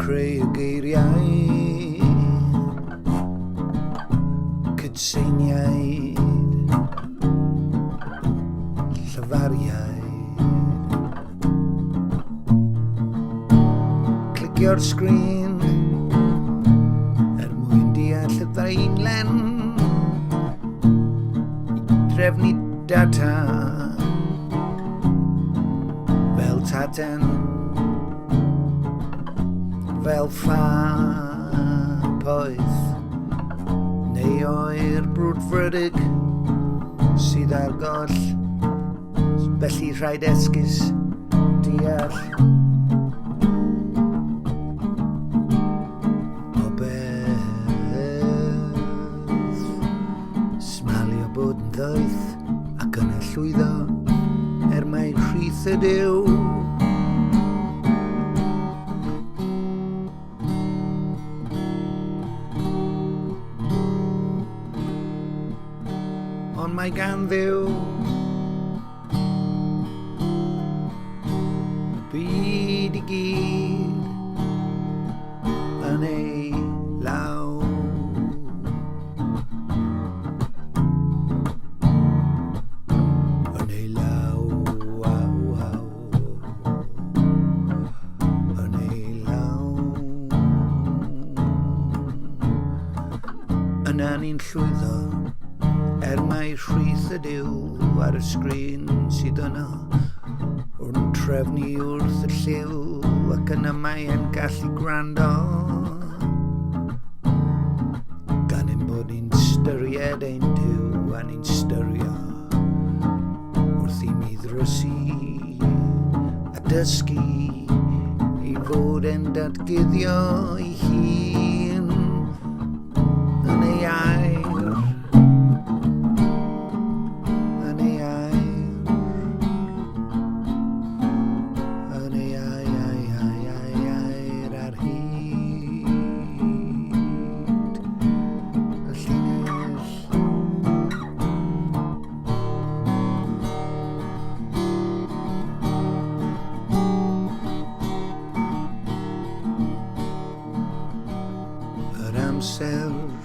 creu y geiriau cydseiniaid llyfariaid clicio'r sgrin mwyn deall y ddeinlen i drefnu data fel taten fel poeth neu o'r brwdfrydig sydd ar goll felly rhaid esgus deall o beth smalio bod yn ddoeth ac yn y llwyddo mai rhith y Duw ond mae gan Dduw byd i gyd yn ei law yn ei law yn ei law yna ni'n llwyddo mai rhith y Duw ar y sgrin sydd yno wr'n trefnu wrth y lliw ac yna mae e'n gallu gwrando gan ein bod ni'n styried ein Duw a ni'n styrio wrth i mi ddrysu a dysgu i fod e'n datguddio ei hun yn ei air amser